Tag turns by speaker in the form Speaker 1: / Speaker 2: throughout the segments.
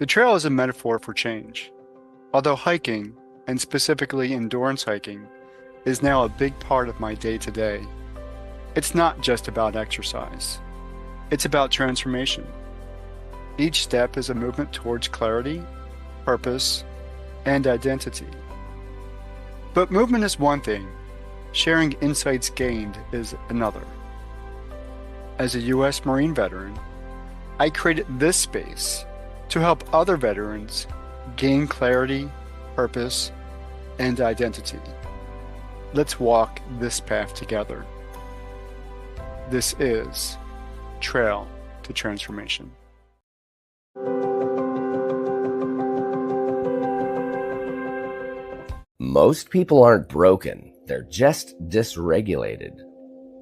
Speaker 1: The trail is a metaphor for change. Although hiking, and specifically endurance hiking, is now a big part of my day-to-day, it's not just about exercise. It's about transformation. Each step is a movement towards clarity, purpose, and identity. But movement is one thing, sharing insights gained is another. As a U.S. Marine veteran, I created this space to help other veterans gain clarity, purpose, and identity. Let's walk this path together. This is Trail to Transformation.
Speaker 2: Most people aren't broken, they're just dysregulated.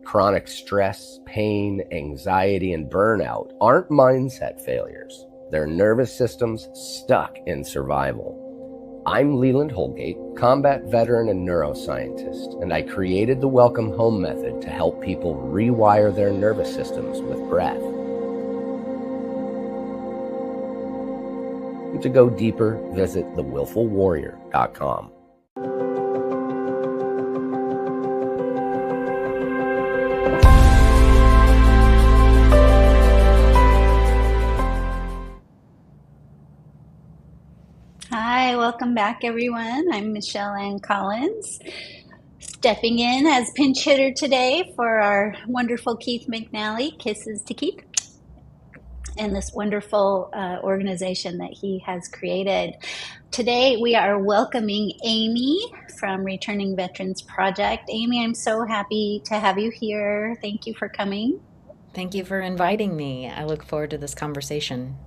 Speaker 2: Chronic stress, pain, anxiety, and burnout aren't mindset failures. They're nervous systems stuck in survival. I'm Leland Holgate, combat veteran and neuroscientist, and I created the Welcome Home method to help people rewire their nervous systems with breath. And to go deeper, visit thewillfulwarrior.com.
Speaker 3: Hi, welcome back, everyone. I'm Michelle Ann Collins, stepping in as pinch hitter today for our wonderful Keith McNally, Kisses to Keith, and this wonderful organization that he has created. Today, we are welcoming Amy from Returning Veterans Project. Amy, I'm so happy to have you here. Thank you for coming.
Speaker 4: Thank you for inviting me. I look forward to this conversation.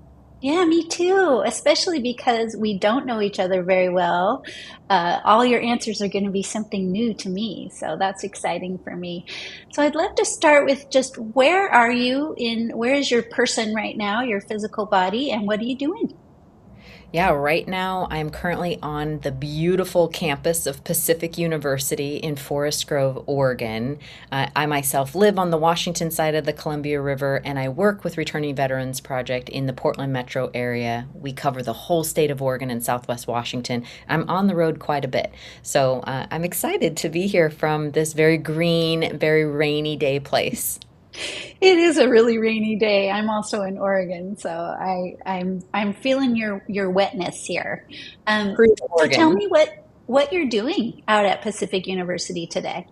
Speaker 3: Yeah, me too, especially because we don't know each other very well. All your answers are going to be something new to me, so that's exciting for me. So I'd love to start with just where is your person right now, your physical body, and what are you doing?
Speaker 4: Yeah, right now I'm currently on the beautiful campus of Pacific University in Forest Grove, Oregon. I myself live on the Washington side of the Columbia River, and I work with Returning Veterans Project in the Portland metro area. We cover the whole state of Oregon and Southwest Washington. I'm on the road quite a bit, so I'm excited to be here from this very green, very rainy day place.
Speaker 3: It is a really rainy day. I'm also in Oregon, so I'm feeling your wetness here.
Speaker 4: Cruise,
Speaker 3: So tell
Speaker 4: Oregon.
Speaker 3: me what you're doing out at Pacific University today.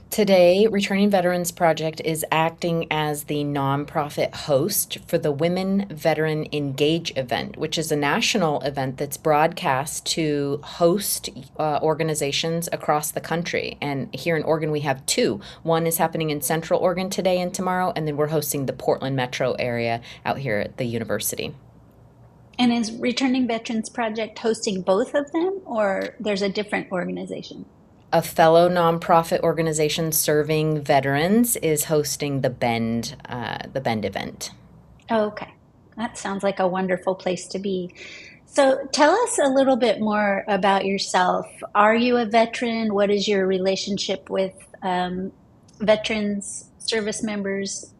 Speaker 4: Today, Returning Veterans Project is acting as the nonprofit host for the Women Veteran Engage event, which is a national event that's broadcast to host organizations across the country. And here in Oregon, we have two. One is happening in Central Oregon today and tomorrow, and then we're hosting the Portland metro area out here at the university.
Speaker 3: And is Returning Veterans Project hosting both of them, or there's a different organization?
Speaker 4: A fellow nonprofit organization serving veterans is hosting the Bend event.
Speaker 3: Oh, okay. That sounds like a wonderful place to be. So tell us a little bit more about yourself. Are you a veteran? What is your relationship with veterans, service members?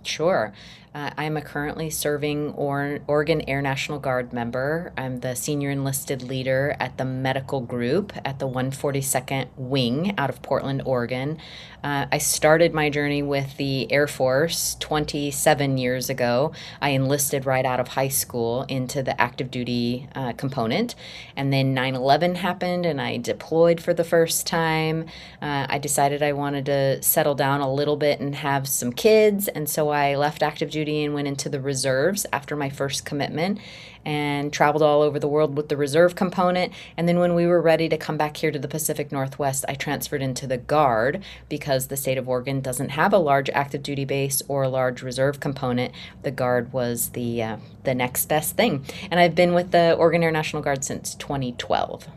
Speaker 4: Sure. I'm a currently serving Oregon Air National Guard member. I'm the senior enlisted leader at the medical group at the 142nd Wing out of Portland, Oregon. I started my journey with the Air Force 27 years ago. I enlisted right out of high school into the active duty component. And then 9/11 happened and I deployed for the first time. I decided I wanted to settle down a little bit and have some kids. And so I left active duty and went into the reserves after my first commitment and traveled all over the world with the reserve component. And then when we were ready to come back here to the Pacific Northwest, I transferred into the Guard because the state of Oregon doesn't have a large active duty base or a large reserve component. The Guard was the next best thing. And I've been with the Oregon Air National Guard since 2012.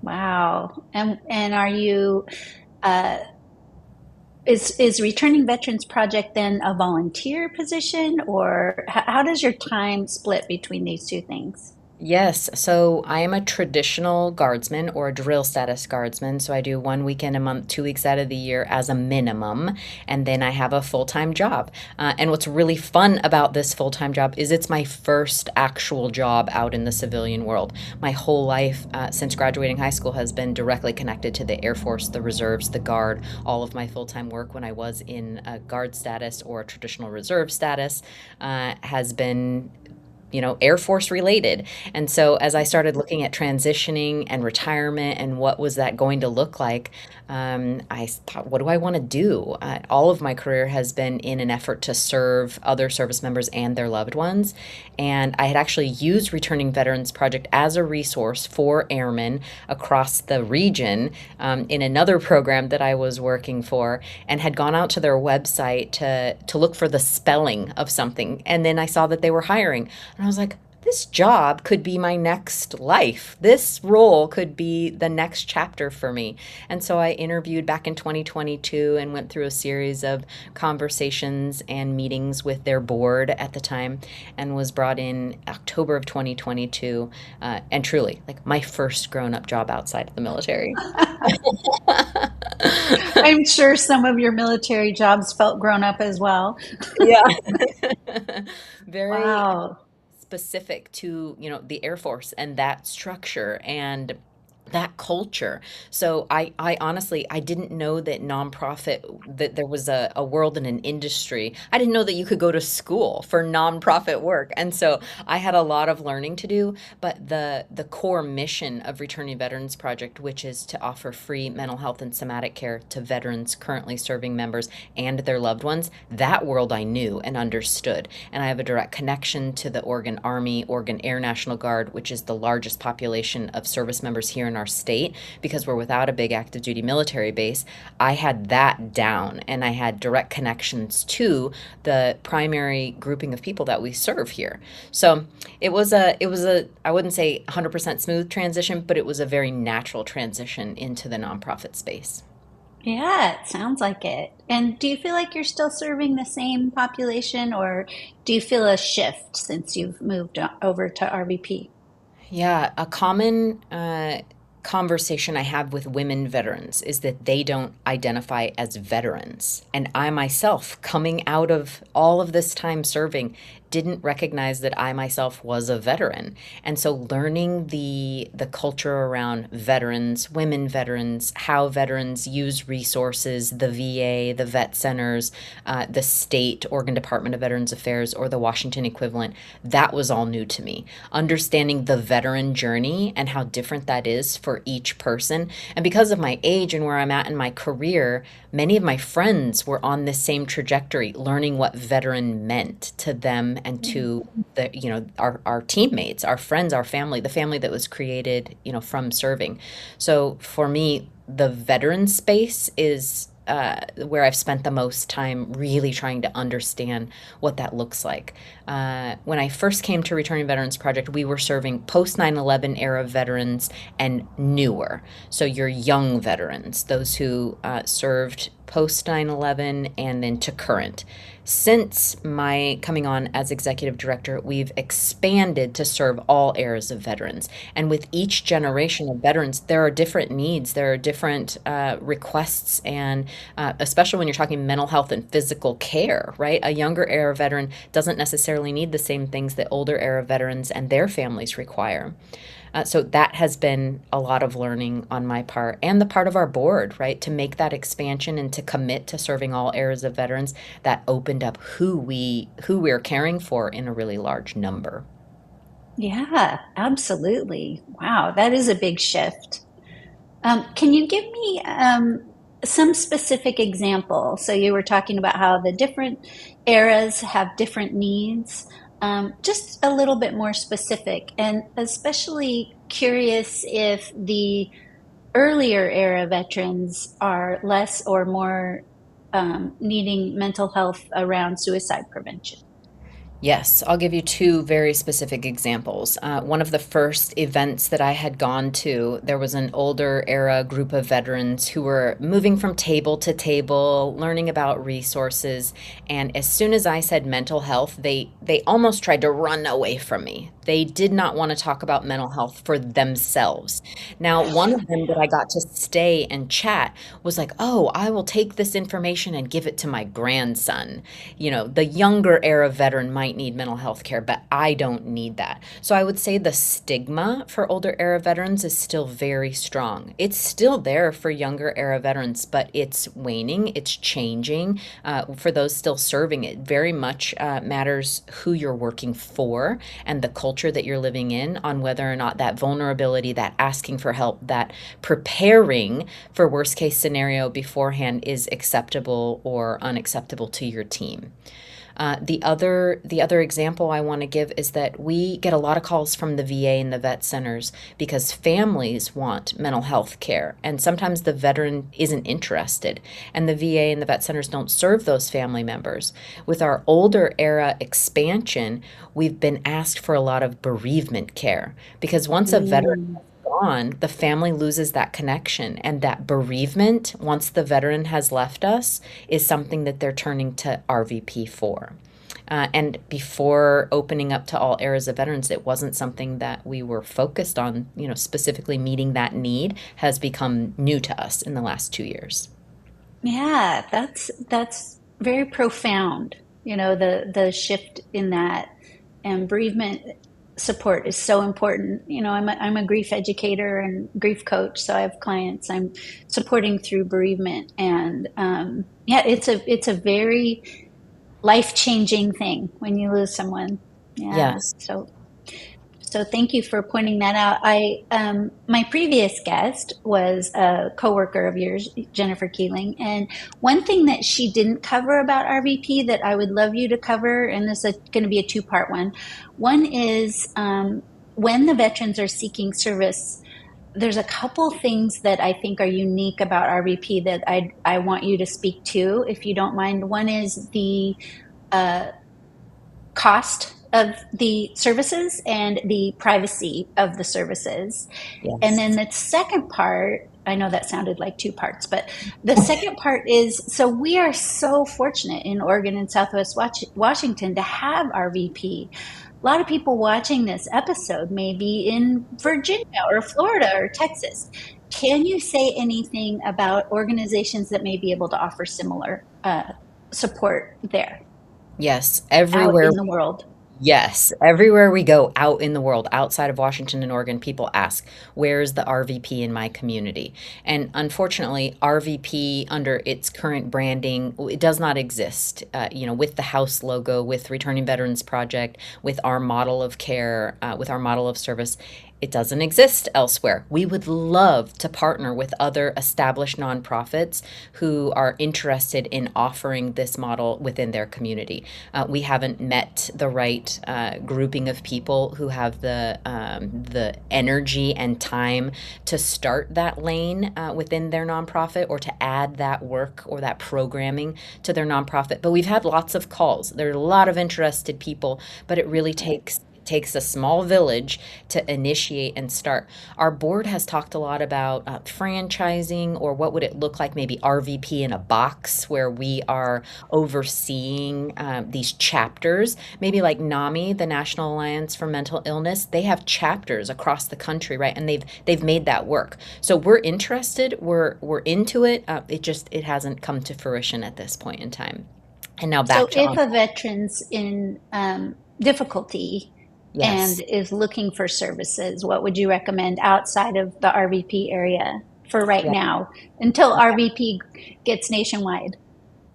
Speaker 3: Wow. And are you uh, is Returning Veterans Project then a volunteer position, or how does your time split between these two things?
Speaker 4: Yes, so I am a traditional guardsman or a drill status guardsman. So I do 1 weekend a month, 2 weeks out of the year as a minimum, and then I have a full-time job. And what's really fun about this full-time job is it's my first actual job out in the civilian world. My whole life since graduating high school has been directly connected to the Air Force, the reserves, the Guard. All of my full-time work when I was in a guard status or a traditional reserve status has been Air Force related. And so as I started looking at transitioning and retirement and what was that going to look like, I thought, what do I want to do? All of my career has been in an effort to serve other service members and their loved ones. And I had actually used Returning Veterans Project as a resource for airmen across the region in another program that I was working for, and had gone out to their website to look for the spelling of something. And then I saw that they were hiring. And I was like, this job could be my next life. This role could be the next chapter for me. And so I interviewed back in 2022 and went through a series of conversations and meetings with their board at the time, and was brought in October of 2022. And truly, like, my first grown up job outside of the military.
Speaker 3: I'm sure some of your military jobs felt grown up as well.
Speaker 4: Yeah. Very
Speaker 3: Wow.
Speaker 4: specific to, the Air Force and that structure and that culture. So I honestly, I didn't know that nonprofit, that there was a world and an industry. I didn't know that you could go to school for nonprofit work. And so I had a lot of learning to do, but the core mission of Returning Veterans Project, which is to offer free mental health and somatic care to veterans currently serving members and their loved ones, that world I knew and understood. And I have a direct connection to the Oregon Army, Oregon Air National Guard, which is the largest population of service members here in our state, because we're without a big active duty military base. I had that down, and I had direct connections to the primary grouping of people that we serve here. So it was a I wouldn't say 100% smooth transition, but it was a very natural transition into the nonprofit space.
Speaker 3: Yeah, it sounds like it. And do you feel like you're still serving the same population, or do you feel a shift since you've moved over to RVP?
Speaker 4: Yeah, a common conversation I have with women veterans is that they don't identify as veterans. And I myself, coming out of all of this time serving, didn't recognize that I myself was a veteran. And so learning the culture around veterans, women veterans, how veterans use resources, the VA, the vet centers, the state Oregon Department of Veterans Affairs, or the Washington equivalent, that was all new to me. Understanding the veteran journey and how different that is for each person. And because of my age and where I'm at in my career, many of my friends were on this same trajectory, learning what veteran meant to them and to our teammates, our friends, our family, the family that was created, from serving. So for me, the veteran space is where I've spent the most time really trying to understand what that looks like. When I first came to Returning Veterans Project, we were serving post 9/11 era veterans and newer. So your young veterans, those who served post 9/11 and then to current. Since my coming on as executive director, we've expanded to serve all eras of veterans. And with each generation of veterans, there are different needs, there are different requests, and especially when you're talking mental health and physical care, right? A younger era veteran doesn't necessarily need the same things that older era veterans and their families require. So that has been a lot of learning on my part and the part of our board, right? To make that expansion and to commit to serving all eras of veterans, that opened up who we're caring for in a really large number.
Speaker 3: Yeah, absolutely. Wow, that is a big shift. Can you give me some specific example? So you were talking about how the different eras have different needs. Just a little bit more specific, and especially curious if the earlier era veterans are less or more needing mental health around suicide prevention.
Speaker 4: Yes, I'll give you two very specific examples. One of the first events that I had gone to, there was an older era group of veterans who were moving from table to table, learning about resources. And as soon as I said mental health, they almost tried to run away from me. They did not want to talk about mental health for themselves. Now, one of them that I got to stay and chat was like, "Oh, I will take this information and give it to my grandson. You know, the younger era veteran might need mental health care, but I don't need that." So I would say the stigma for older era veterans is still very strong. It's still there for younger era veterans, but it's waning, it's changing. For those still serving, it very much matters who you're working for and the culture that you're living in on whether or not that vulnerability, that asking for help, that preparing for worst case scenario beforehand is acceptable or unacceptable to your team. The other example I want to give is that we get a lot of calls from the VA and the vet centers because families want mental health care, and sometimes the veteran isn't interested, and the VA and the vet centers don't serve those family members. With our older era expansion, we've been asked for a lot of bereavement care because once a veteran
Speaker 3: Mm.
Speaker 4: gone, the family loses that connection. And that bereavement, once the veteran has left us, is something that they're turning to RVP for. And before opening up to all eras of veterans, it wasn't something that we were focused on, specifically meeting that need has become new to us in the last 2 years.
Speaker 3: Yeah, that's very profound. The shift in that, and bereavement support is so important. I'm a grief educator and grief coach, so I have clients I'm supporting through bereavement, and yeah, it's a very life-changing thing when you lose someone. Yeah,
Speaker 4: Yes.
Speaker 3: so thank you for pointing that out. My previous guest was a coworker of yours, Jennifer Keeling, and one thing that she didn't cover about RVP that I would love you to cover, and this is going to be a two-part one. One is when the veterans are seeking service, there's a couple things that I think are unique about RVP that I want you to speak to, if you don't mind. One is the uh, cost of the services and the privacy of the services. And then
Speaker 4: Yes.
Speaker 3: the second part, I know that sounded like two parts, but the second part is, so we are so fortunate in Oregon and Southwest Washington to have RVP. A lot of people watching this episode may be in Virginia or Florida or Texas. Can you say anything about organizations that may be able to offer similar support there
Speaker 4: Yes.
Speaker 3: out
Speaker 4: Everywhere.
Speaker 3: in the world?
Speaker 4: Yes, everywhere we go out in the world, outside of Washington and Oregon, people ask, where's the RVP in my community? And unfortunately, RVP under its current branding, it does not exist. With the house logo, with Returning Veterans Project, with our model of care, with our model of service, it doesn't exist elsewhere. We would love to partner with other established nonprofits who are interested in offering this model within their community. We haven't met the right grouping of people who have the energy and time to start that lane within their nonprofit or to add that work or that programming to their nonprofit. But we've had lots of calls. There are a lot of interested people, but it really takes a small village to initiate and start. Our board has talked a lot about franchising, or what would it look like, maybe RVP in a box where we are overseeing these chapters, maybe like NAMI, the National Alliance for Mental Illness. They have chapters across the country, right? And they've made that work. So we're interested, we're into it. It hasn't come to fruition at this point in time. And now
Speaker 3: So
Speaker 4: back to
Speaker 3: if a veteran's in difficulty and
Speaker 4: yes.
Speaker 3: is looking for services, what would you recommend outside of the RVP area for right
Speaker 4: Yeah.
Speaker 3: now until RVP gets nationwide?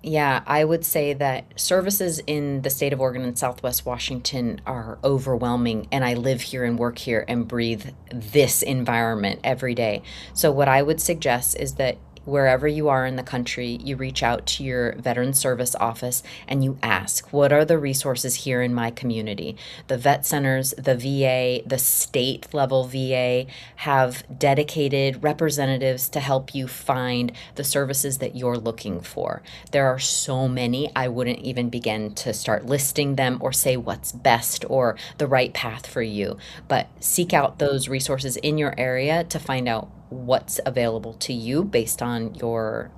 Speaker 4: Yeah, I would say that services in the state of Oregon and Southwest Washington are overwhelming, and I live here and work here and breathe this environment every day. So, what I would suggest is that wherever you are in the country, you reach out to your veteran service office and you ask, what are the resources here in my community? The vet centers, the VA, the state level VA have dedicated representatives to help you find the services that you're looking for. There are so many, I wouldn't even begin to start listing them or say what's best or the right path for you. But seek out those resources in your area to find out what's available to you based on your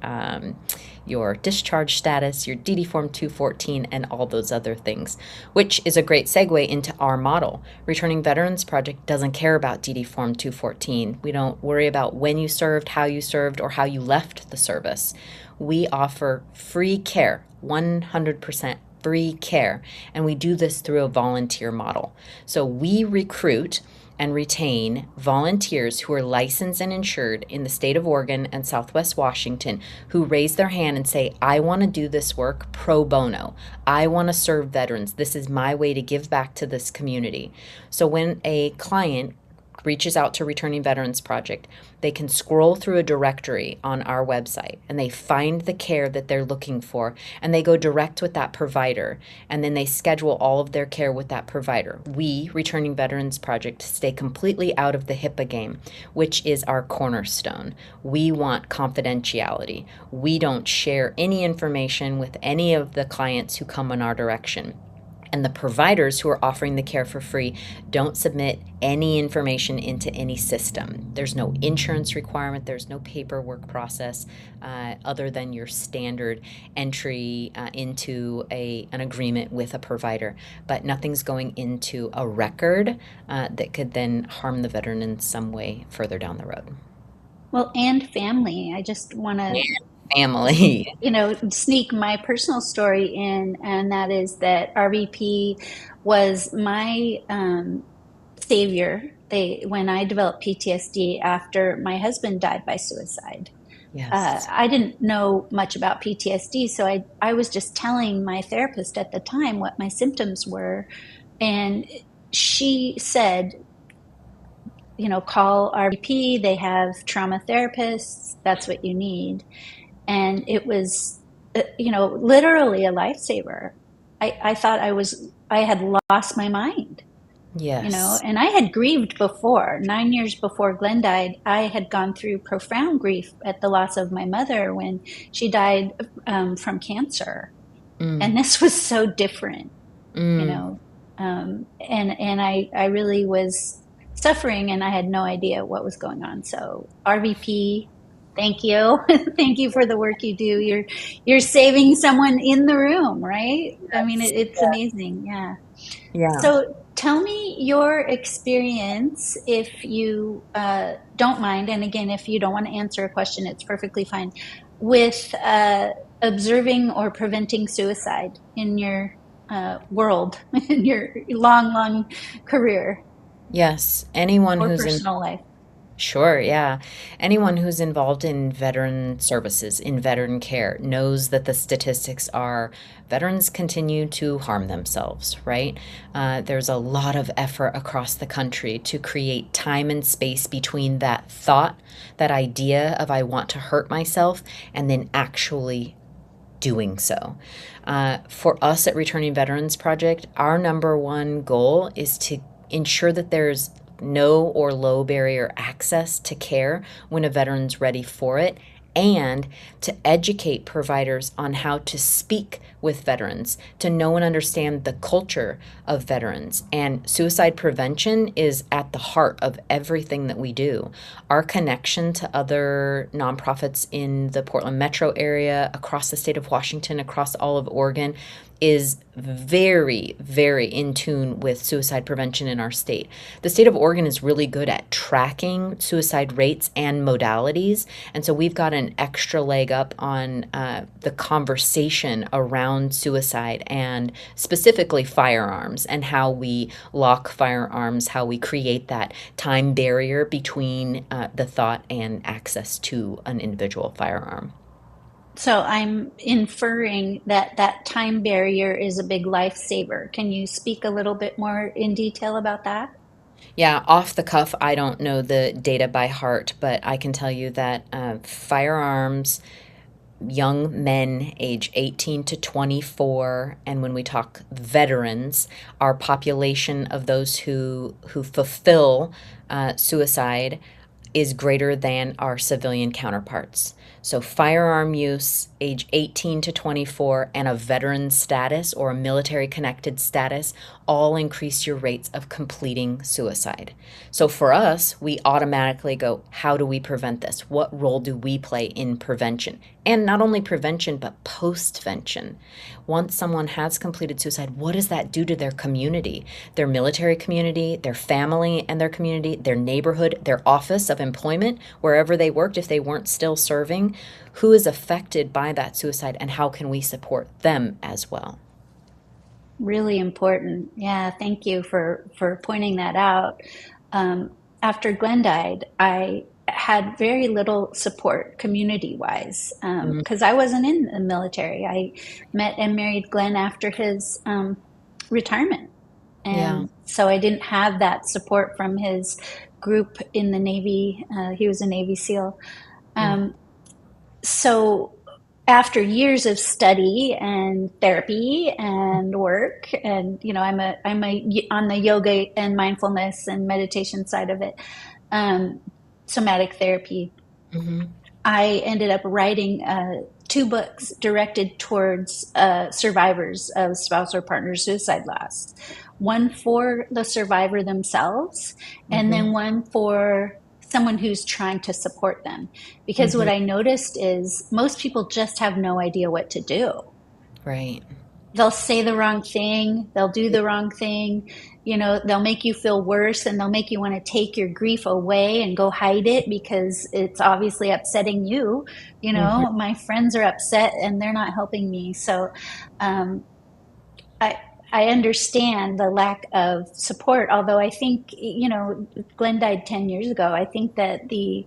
Speaker 4: discharge status, your DD Form 214, and all those other things, which is a great segue into our model. Returning Veterans Project doesn't care about DD Form 214. We don't worry about when you served, how you served, or how you left the service. We offer free care, 100% free care, and we do this through a volunteer model. So we recruit and retain volunteers who are licensed and insured in the state of Oregon and Southwest Washington who raise their hand and say, I want to do this work pro bono. I want to serve veterans. This is my way to give back to this community. So when a client reaches out to Returning Veterans Project, they can scroll through a directory on our website and they find the care that they're looking for and they go direct with that provider and then they schedule all of their care with that provider. We, Returning Veterans Project, stay completely out of the HIPAA game, which is our cornerstone. We want confidentiality. We don't share any information with any of the clients who come in our direction. And the providers who are offering the care for free don't submit any information into any system. There's no insurance requirement. There's no paperwork process other than your standard entry into an agreement with a provider. But nothing's going into a record that could then harm the veteran in some way further down the road.
Speaker 3: Well, and family. I just want to
Speaker 4: family.
Speaker 3: Sneak my personal story in, and that is that RVP was my savior. When I developed PTSD after my husband died by suicide.
Speaker 4: Yes.
Speaker 3: I didn't know much about PTSD, so I was just telling my therapist at the time what my symptoms were, and she said, call RVP, they have trauma therapists, that's what you need. And it was, literally a lifesaver. I thought I had lost my mind.
Speaker 4: Yes.
Speaker 3: And I had grieved before. 9 years before Glenn died, I had gone through profound grief at the loss of my mother when she died from cancer. And this was so different, and I really was suffering and I had no idea what was going on. So RVP, thank you. Thank you for the work you do. You're saving someone in the room, right? Yes. I mean, it's amazing. Yeah.
Speaker 4: Yeah.
Speaker 3: So tell me your experience, if you don't mind. And again, if you don't want to answer a question, it's perfectly fine, with observing or preventing suicide in your world, in your long career.
Speaker 4: Yes. Anyone who's in
Speaker 3: personal life.
Speaker 4: Sure, yeah. Anyone who's involved in veteran services, in veteran care, knows that the statistics are veterans continue to harm themselves, right? There's a lot of effort across the country to create time and space between that thought, that idea of I want to hurt myself, and then actually doing so. For us at Returning Veterans Project, our number one goal is to ensure that there's no or low barrier access to care when a veteran's ready for it, and to educate providers on how to speak with veterans, to know and understand the culture of veterans. And suicide prevention is at the heart of everything that we do. Our connection to other nonprofits in the Portland metro area, across the state of Washington, across all of Oregon, is very, very in tune with suicide prevention in our state. The state of Oregon is really good at tracking suicide rates and modalities, and so we've got an extra leg up on the conversation around suicide and specifically firearms and how we lock firearms, how we create that time barrier between the thought and access to an individual firearm.
Speaker 3: So I'm inferring that time barrier is a big lifesaver. Can you speak a little bit more in detail about that?
Speaker 4: Yeah, off the cuff, I don't know the data by heart, but I can tell you that firearms, young men age 18 to 24, and when we talk veterans, our population of those who fulfill suicide is greater than our civilian counterparts. So firearm use, age 18 to 24, and a veteran status or a military connected status all increase your rates of completing suicide. So for us, we automatically go, how do we prevent this? What role do we play in prevention? And not only prevention, but postvention. Once someone has completed suicide, what does that do to their community, their military community, their family and their community, their neighborhood, their office of employment, wherever they worked, if they weren't still serving? Who is affected by that suicide, and how can we support them as well?
Speaker 3: Really important. Yeah, thank you for pointing that out. After Glenn died, I had very little support community-wise
Speaker 4: Mm,
Speaker 3: because I wasn't in the military. I met and married Glenn after his retirement,
Speaker 4: yeah.
Speaker 3: and so I didn't have that support from his group in the Navy. He was a Navy SEAL.
Speaker 4: Mm,
Speaker 3: Um, so after years of study and therapy and work, and I'm a on the yoga and mindfulness and meditation side of it, um, somatic therapy.
Speaker 4: mhm,
Speaker 3: I ended up writing two books directed towards survivors of spouse or partner suicide loss. One for the survivor themselves, and
Speaker 4: mhm,
Speaker 3: then one for someone who's trying to support them. Because what
Speaker 4: mhm.
Speaker 3: I noticed is most people just have no idea what to do.
Speaker 4: Right.
Speaker 3: They'll say the wrong thing, they'll do the wrong thing, they'll make you feel worse, and they'll make you want to take your grief away and go hide it because it's obviously upsetting you.
Speaker 4: Mhm,
Speaker 3: My friends are upset and they're not helping me. So um, I I understand the lack of support, although I think, Glenn died 10 years ago. I think that the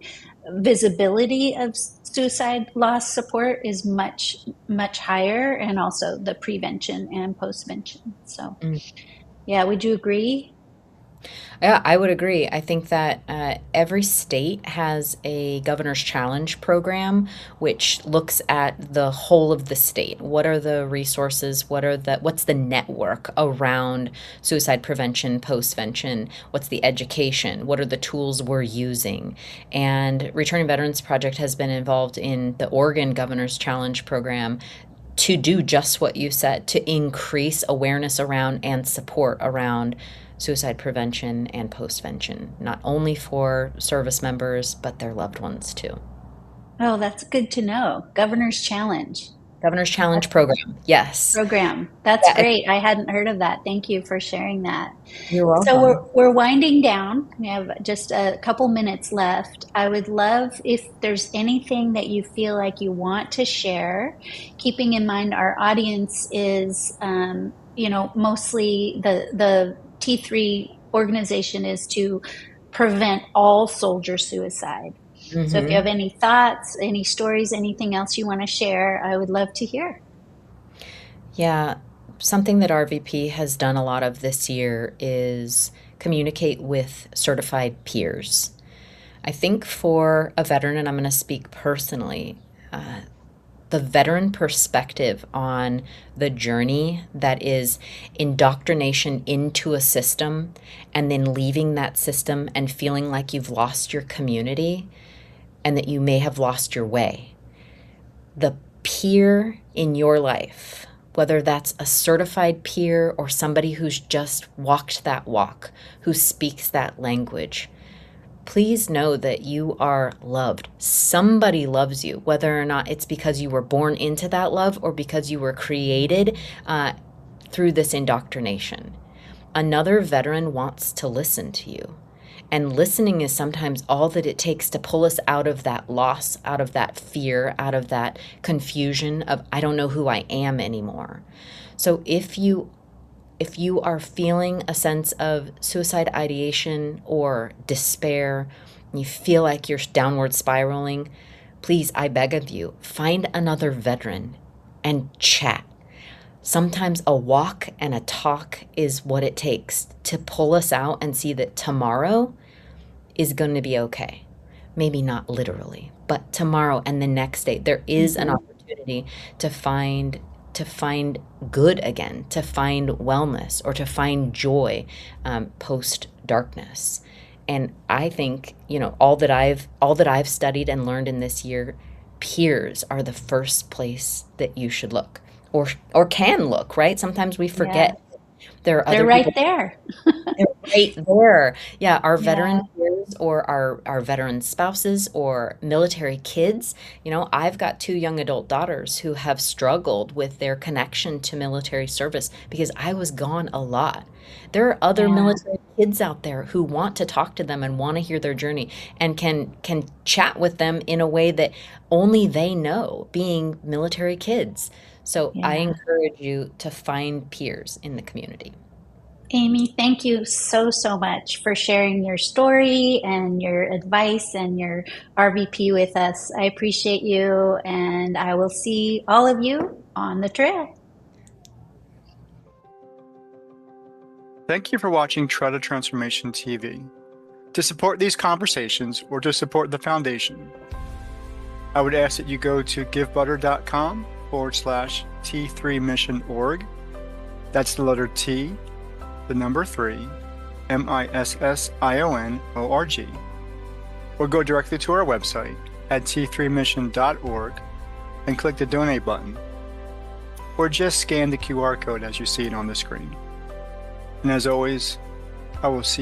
Speaker 3: visibility of suicide loss support is much, much higher, and also the prevention and postvention. So,
Speaker 4: mm.
Speaker 3: yeah, would you agree?
Speaker 4: Yeah, I would agree. I think that every state has a governor's challenge program, which looks at the whole of the state. What are the resources? What's the network around suicide prevention, postvention? What's the education? What are the tools we're using? And Returning Veterans Project has been involved in the Oregon Governor's Challenge program to do just what you said, to increase awareness around and support around suicide prevention and postvention, not only for service members, but their loved ones too.
Speaker 3: Oh, that's good to know. Governor's Challenge.
Speaker 4: Governor's Challenge
Speaker 3: That's
Speaker 4: program. Yes.
Speaker 3: program. That's
Speaker 4: Yeah,
Speaker 3: great. I hadn't heard of that. Thank you for sharing that.
Speaker 4: you're
Speaker 3: So we're
Speaker 4: welcome.
Speaker 3: we're winding down. We have just a couple minutes left. I would love if there's anything that you feel like you want to share, keeping in mind our audience is, mostly the T3 organization is to prevent all soldier suicide. So if you
Speaker 4: Hmm.
Speaker 3: have any thoughts, any stories, anything else you want to share, I would love to hear.
Speaker 4: Yeah, something that RVP has done a lot of this year is communicate with certified peers. I think for a veteran, and I'm going to speak personally, the veteran perspective on the journey that is indoctrination into a system and then leaving that system and feeling like you've lost your community and that you may have lost your way. The peer in your life, whether that's a certified peer or somebody who's just walked that walk, who speaks that language, please know that you are loved. Somebody loves you, whether or not it's because you were born into that love or because you were created through this indoctrination. Another veteran wants to listen to you. And listening is sometimes all that it takes to pull us out of that loss, out of that fear, out of that confusion of, I don't know who I am anymore. So if you are feeling a sense of suicide ideation or despair, and you feel like you're downward spiraling, please, I beg of you, find another veteran and chat. Sometimes a walk and a talk is what it takes to pull us out and see that tomorrow is going to be okay. Maybe not literally, but tomorrow and the next day, there is an opportunity to find good again, to find wellness or to find joy post darkness. And I think, all that I've studied and learned in this year, peers are the first place that you should look or can look, right? Sometimes we
Speaker 3: Yeah.
Speaker 4: forget There are
Speaker 3: They're
Speaker 4: other
Speaker 3: right
Speaker 4: people
Speaker 3: there.
Speaker 4: right there. Yeah, our
Speaker 3: Yeah.
Speaker 4: veteran peers or our veteran spouses or military kids. I've got two young adult daughters who have struggled with their connection to military service because I was gone a lot. There are other
Speaker 3: Yeah.
Speaker 4: military kids out there who want to talk to them and want to hear their journey and can chat with them in a way that only they know, being military kids. So I
Speaker 3: Yeah.
Speaker 4: encourage you to find peers in the community.
Speaker 3: Amy, thank you so, so much for sharing your story and your advice and your RVP with us. I appreciate you, and I will see all of you on the trail.
Speaker 1: Thank you for watching Tread of Transformation TV. To support these conversations or to support the foundation, I would ask that you go to givebutter.com/T3missionorg. That's the letter T, the number 3, MISSIONORG. Or go directly to our website at t3mission.org and click the donate button. Or just scan the QR code as you see it on the screen. And as always, I will see you